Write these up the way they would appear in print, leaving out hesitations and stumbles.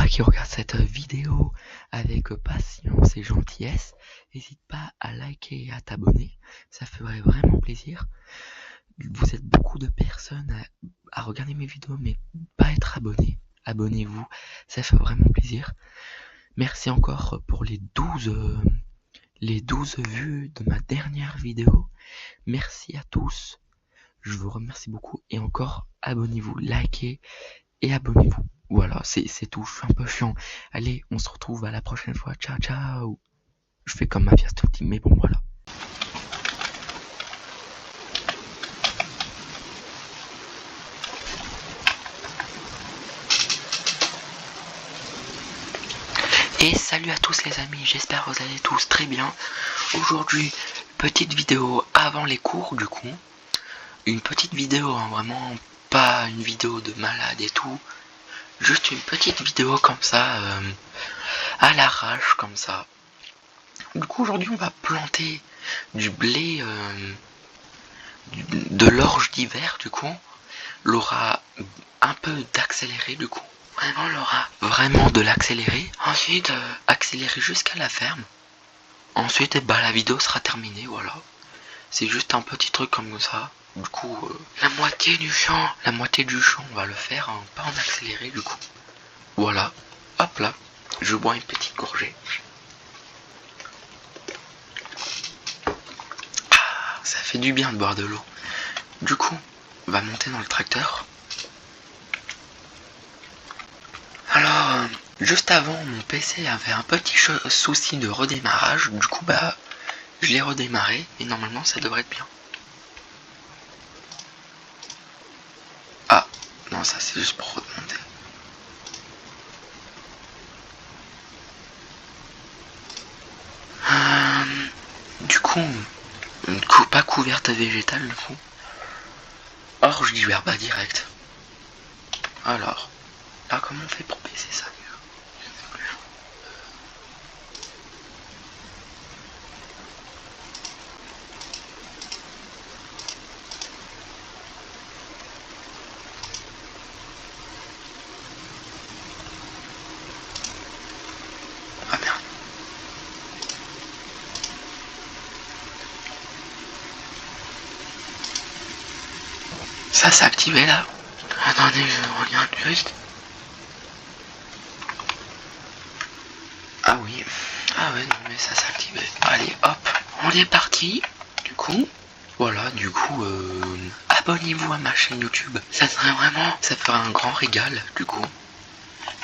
toi qui regardes cette vidéo avec patience et gentillesse, n'hésite pas à liker et à t'abonner, ça ferait vraiment plaisir. Vous êtes beaucoup de personnes à regarder mes vidéos mais pas être abonnés. Abonnez-vous, ça fait vraiment plaisir. Merci encore pour les 12 vues de ma dernière vidéo. Merci à tous, je vous remercie beaucoup et encore abonnez-vous, likez et abonnez-vous. Voilà, c'est tout, je suis un peu chiant. Allez, on se retrouve à la prochaine fois, ciao ciao. Je fais comme ma pièce tout petit, mais bon voilà. Et salut à tous les amis, j'espère que vous allez tous très bien. Aujourd'hui, petite vidéo avant les cours du coup. Une petite vidéo, hein, vraiment pas une vidéo de malade et tout. Juste une petite vidéo comme ça, à l'arrache comme ça. Du coup aujourd'hui on va planter du blé, de l'orge d'hiver du coup. L'aura un peu d'accéléré du coup. Vraiment l'aura vraiment de l'accéléré. Ensuite accélérer jusqu'à la ferme. Ensuite la vidéo sera terminée, voilà. C'est juste un petit truc comme ça. Du coup la moitié du champ on va le faire pas en accéléré du coup. Voilà, hop là, je bois une petite gorgée. Ah, ça fait du bien de boire de l'eau. Du coup, on va monter dans le tracteur. Alors, juste avant, mon PC avait un petit souci de redémarrage. Du coup, je l'ai redémarré et normalement, ça devrait être bien. Ah, non, ça c'est juste pour remonter. Du coup, pas couverte végétale, du coup. Orge d'hiver, direct. Alors, là, comment on fait pour baisser ça? Ah merde. Ça s'est activé là. Attendez, je regarde juste. Ah oui. Ah ouais, non mais ça s'est activé. Allez, hop, on est parti. Du coup, voilà, abonnez-vous à ma chaîne YouTube. Ça ferait un grand régal, du coup.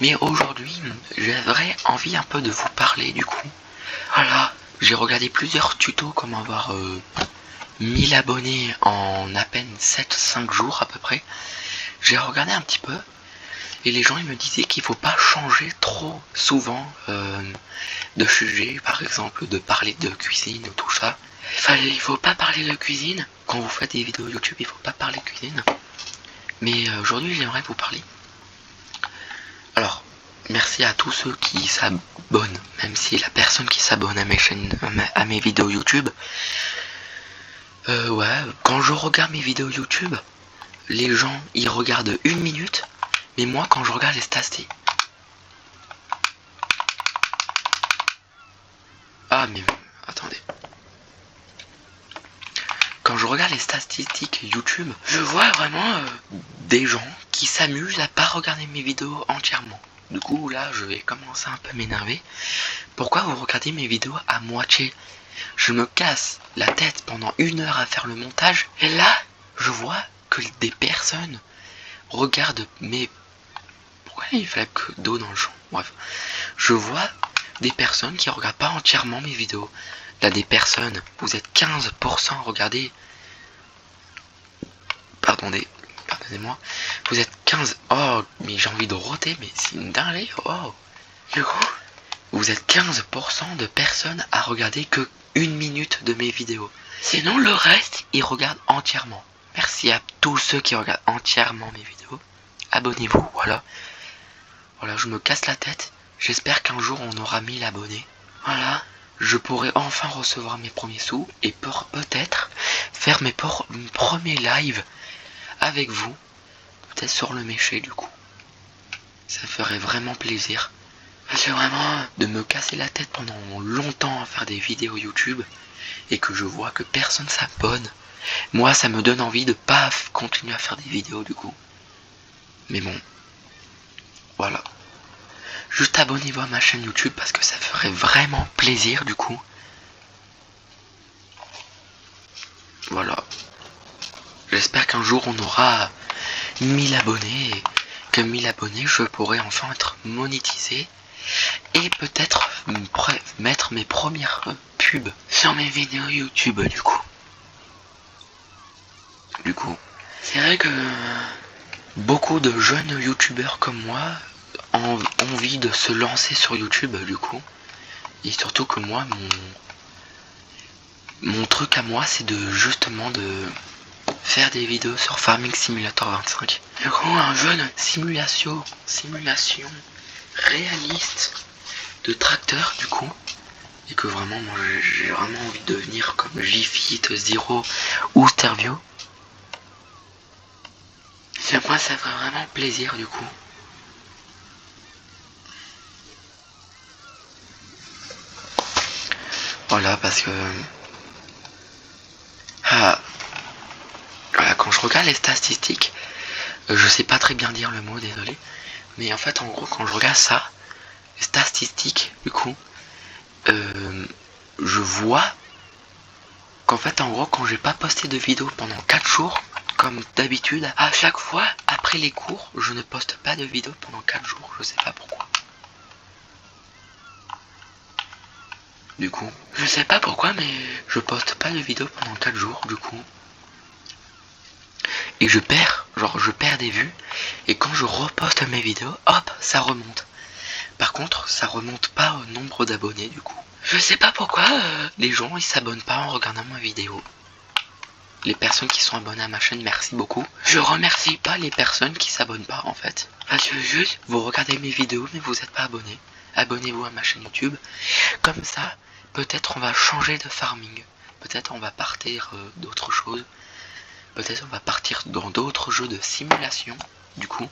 Mais aujourd'hui, j'avais envie un peu de vous parler, du coup. Voilà, j'ai regardé plusieurs tutos comme avoir 1000 abonnés en à peine 7-5 jours à peu près. J'ai regardé un petit peu. Et les gens ils me disaient qu'il faut pas changer trop souvent de sujet, par exemple de parler de cuisine ou tout ça. Il faut pas parler de cuisine. Quand vous faites des vidéos YouTube, il faut pas parler de cuisine. Mais aujourd'hui j'aimerais vous parler. Alors, merci à tous ceux qui s'abonnent, même si la personne qui s'abonne à mes chaînes, à mes vidéos YouTube. Ouais, quand je regarde mes vidéos YouTube, les gens ils regardent 1 minute. Mais moi quand je regarde les statistiques. Ah mais attendez. Quand je regarde les statistiques YouTube, je vois vraiment des gens qui s'amusent à pas regarder mes vidéos entièrement. Du coup là je vais commencer un peu m'énerver. Pourquoi vous regardez mes vidéos à moitié? Je me casse la tête pendant 1 heure à faire le montage. Et là je vois que des personnes regardent mes... Pourquoi il fallait que d'eau dans le champ? Bref. Je vois des personnes qui regardent pas entièrement mes vidéos. Là des personnes, vous êtes 15% à regarder. Pardonnez-moi. Vous êtes 15. Oh, mais j'ai envie de roter, mais c'est une dinguerie. Oh. Du coup, vous êtes 15% de personnes à regarder que 1 minute de mes vidéos. Sinon, le reste, ils regardent entièrement. Merci à tous ceux qui regardent entièrement mes vidéos. Abonnez-vous, voilà. Voilà, je me casse la tête. J'espère qu'un jour on aura 1000 abonnés. Voilà. Je pourrai enfin recevoir mes premiers sous et peut-être faire mes premiers lives avec vous, peut-être sur le méché du coup. Ça ferait vraiment plaisir. C'est vraiment de me casser la tête pendant longtemps à faire des vidéos YouTube et que je vois que personne s'abonne. Moi, ça me donne envie de pas continuer à faire des vidéos du coup. Mais bon, voilà. Juste abonnez-vous à ma chaîne YouTube parce que ça ferait vraiment plaisir du coup. Voilà. J'espère qu'un jour on aura 1000 abonnés et que 1000 abonnés je pourrai enfin être monétisé et peut-être mettre mes premières pubs sur mes vidéos YouTube du coup. C'est vrai que beaucoup de jeunes youtubeurs comme moi ont envie de se lancer sur YouTube du coup. Et surtout que moi, mon truc à moi, c'est de justement de faire des vidéos sur Farming Simulator 25. Du coup, un jeu de simulation réaliste de tracteur du coup. Et que vraiment, moi, j'ai vraiment envie de devenir comme G-Fit, Zero ou Stervio. Moi, ça ferait vraiment plaisir du coup. Voilà, parce que... voilà, quand je regarde les statistiques, je sais pas très bien dire le mot, désolé. Mais en fait, en gros, quand je regarde ça, les statistiques, du coup, je vois qu'en fait, en gros, quand j'ai pas posté de vidéo pendant 4 jours, comme d'habitude, à chaque fois, après les cours, je ne poste pas de vidéo pendant 4 jours, je sais pas pourquoi. Du coup, je sais pas pourquoi, mais je poste pas de vidéo pendant 4 jours, du coup. Et je perds des vues, et quand je reposte mes vidéos, hop, ça remonte. Par contre, ça remonte pas au nombre d'abonnés, du coup. Je sais pas pourquoi les gens ils s'abonnent pas en regardant ma vidéo. Les personnes qui sont abonnées à ma chaîne, merci beaucoup. Je remercie pas les personnes qui s'abonnent pas en fait. Parce que juste, vous regardez mes vidéos mais vous n'êtes pas abonné. Abonnez-vous à ma chaîne YouTube. Comme ça, peut-être on va changer de farming. Peut-être on va partir d'autres choses. Peut-être on va partir dans d'autres jeux de simulation. Du coup,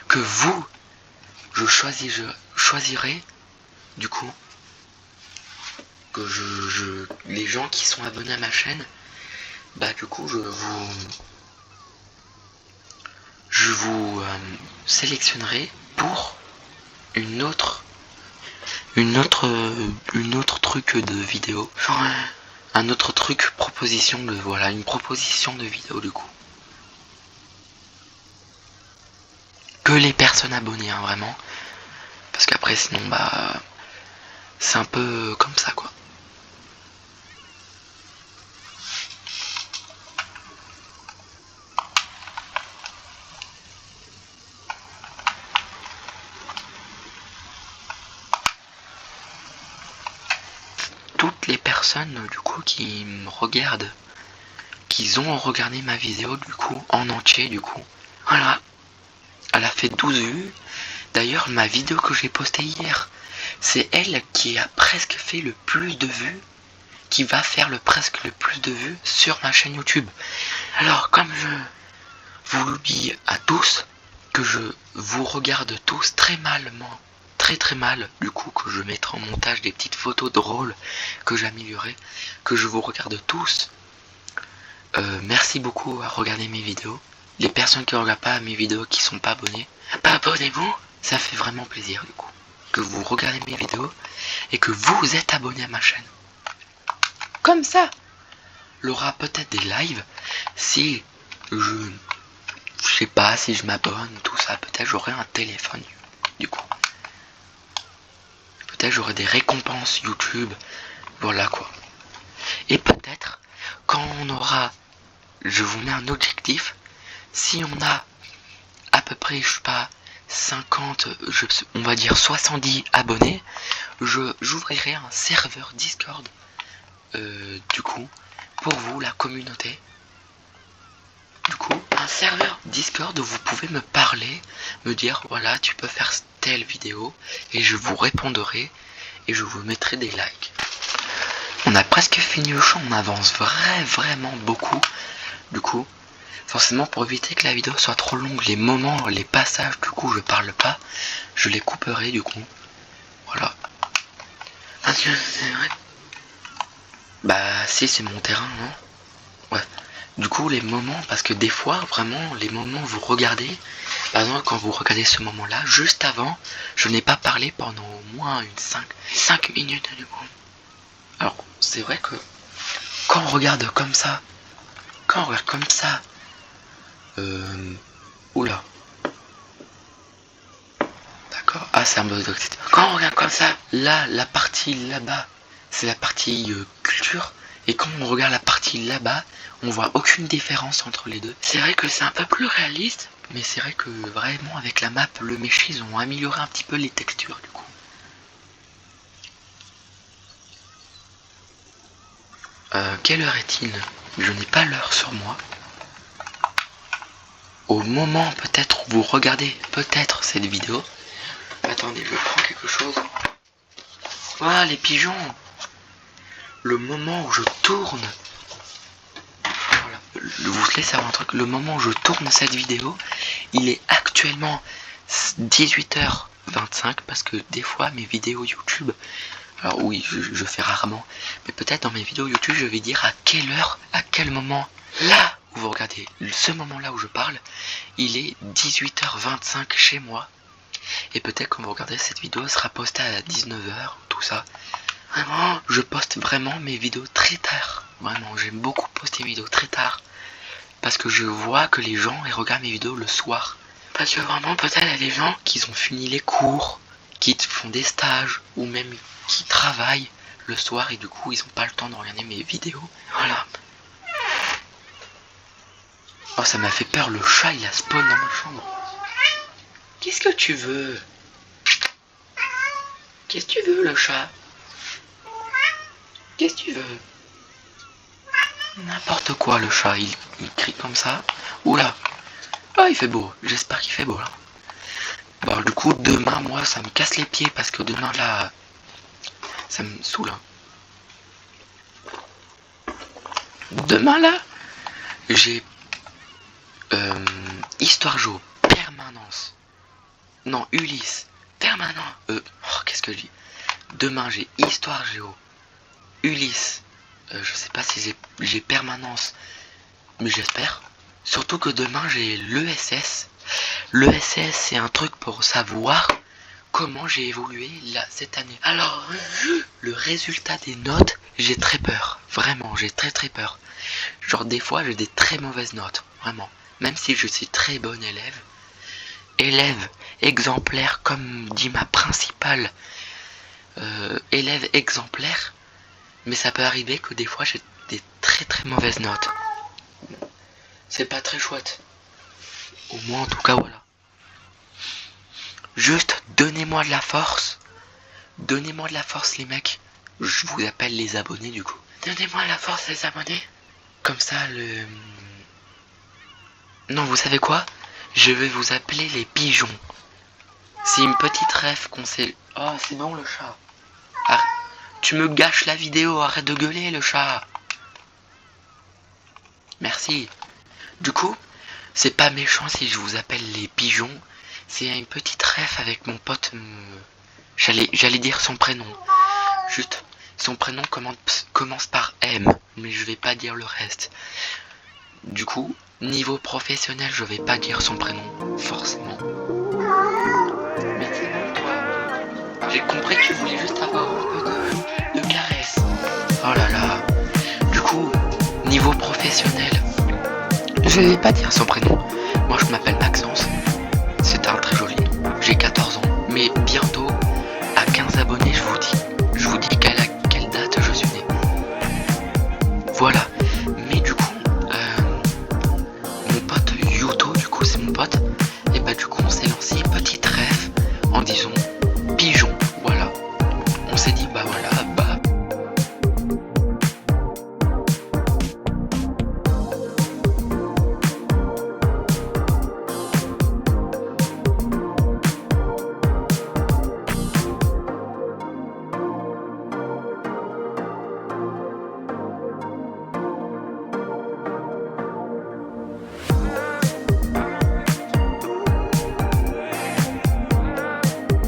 que vous, je choisirai du coup que les gens qui sont abonnés à ma chaîne, bah du coup je vous sélectionnerai pour une autre truc de vidéo, genre un autre truc proposition de voilà une proposition de vidéo du coup. Que les personnes abonnées hein, vraiment, parce qu'après sinon bah c'est un peu comme ça quoi. Toutes les personnes du coup qui me regardent, qui ont regardé ma vidéo du coup en entier du coup. Voilà. Elle a fait 12 vues. D'ailleurs ma vidéo que j'ai postée hier, c'est elle qui a presque fait le plus de vues, qui va faire presque le plus de vues sur ma chaîne YouTube. Alors comme je vous le dis à tous, que je vous regarde tous très malement, très mal, du coup que je mettrai en montage des petites photos drôles que j'améliorerai, que je vous regarde tous. Merci beaucoup à regarder mes vidéos. Les personnes qui ne regardent pas mes vidéos, qui sont pas abonnées, bah abonnez-vous, ça fait vraiment plaisir du coup. Que vous regardez mes vidéos et que vous êtes abonné à ma chaîne. Comme ça, il y aura peut-être des lives si je sais pas, si je m'abonne, tout ça, peut-être j'aurai un téléphone du coup. Peut-être j'aurai des récompenses YouTube, voilà quoi. Et peut-être quand on aura, je vous mets un objectif, si on a à peu près, je sais pas, 50, on va dire 70 abonnés, j'ouvrirai un serveur Discord, du coup, pour vous, la communauté. Du coup, un serveur Discord où vous pouvez me parler, me dire, voilà, tu peux faire telle vidéo, et je vous répondrai, et je vous mettrai des likes. On a presque fini le champ, on avance vraiment beaucoup, du coup. Forcément, pour éviter que la vidéo soit trop longue, les moments, les passages, du coup, je parle pas, je les couperai, du coup. Voilà. Ah, c'est vrai. Bah, si, c'est mon terrain, non? Ouais. Du coup, les moments, parce que des fois, vraiment, les moments où vous regardez, par exemple, quand vous regardez ce moment-là, juste avant, je n'ai pas parlé pendant au moins 5 minutes, du coup. Alors, c'est vrai que quand on regarde comme ça, oula, d'accord, ah c'est un buzz d'oxyde. Quand on regarde comme ça, là, la partie là-bas, c'est la partie culture, et quand on regarde la partie là-bas, on voit aucune différence entre les deux. C'est vrai que c'est un peu plus réaliste, mais c'est vrai que vraiment avec la map, le Meshi, ils ont amélioré un petit peu les textures du coup. Quelle heure est-il? Je n'ai pas l'heure sur moi. Au moment peut-être où vous regardez peut-être cette vidéo. Attendez, je prends quelque chose. Ah, les pigeons. Le moment où je tourne. Voilà. Vous laissez savoir un truc. Le moment où je tourne cette vidéo, il est actuellement 18h25 parce que des fois mes vidéos YouTube, alors oui, je fais rarement, mais peut-être dans mes vidéos YouTube, je vais dire à quelle heure, à quel moment, là où vous regardez, ce moment-là où je parle, il est 18h25 chez moi. Et peut-être quand vous regardez cette vidéo, elle sera postée à 19h, tout ça. Vraiment, je poste vraiment mes vidéos très tard. Vraiment, j'aime beaucoup poster mes vidéos très tard. Parce que je vois que les gens ils regardent mes vidéos le soir. Parce que vraiment, peut-être il y a des gens qui ont fini les cours, qui font des stages, ou même qui travaillent le soir et du coup ils n'ont pas le temps de regarder mes vidéos. Voilà. Oh, ça m'a fait peur, le chat il a spawn dans ma chambre. Qu'est-ce que tu veux? Qu'est-ce que tu veux, le chat? Qu'est-ce que tu veux? N'importe quoi, le chat, il crie comme ça. Oula. Oh, il fait beau. J'espère qu'il fait beau, là. Bon, du coup, demain, moi, ça me casse les pieds parce que demain, là, ça me saoule. Demain, là, j'ai Histoire Géo, permanence. Non, Ulysse, permanent. Qu'est-ce que je dis? Demain, j'ai Histoire Géo, Ulysse. Je sais pas si j'ai permanence, mais j'espère. Surtout que demain, j'ai l'ESS. L'ESS, c'est un truc pour savoir comment j'ai évolué là cette année. Alors, vu le résultat des notes, j'ai très peur. Vraiment, j'ai très peur. Genre des fois, j'ai des très mauvaises notes. Vraiment. Même si je suis très bonne élève. Élève exemplaire, comme dit ma principale. Élève exemplaire. Mais ça peut arriver que des fois, j'ai des très mauvaises notes. C'est pas très chouette. Au moins, en tout cas, voilà. Juste, donnez-moi de la force. Donnez-moi de la force, les mecs. Je vous appelle les abonnés, du coup. Donnez-moi de la force, les abonnés. Comme ça, le... Non, vous savez quoi? Je vais vous appeler les pigeons. C'est une petite rêve qu'on sait... Oh, c'est bon, le chat. Arrête. Tu me gâches la vidéo, arrête de gueuler, le chat. Merci. Du coup, c'est pas méchant si je vous appelle les pigeons. C'est une petite rêve avec mon pote. J'allais dire son prénom. Juste, son prénom commence par M, mais je vais pas dire le reste. Du coup, niveau professionnel, je vais pas dire son prénom, forcément. Mais c'est bon, toi. J'ai compris que tu voulais juste avoir un peu de caresse. Oh là là. Du coup, niveau professionnel, je vais pas dire son prénom. Moi, je m'appelle Maxence.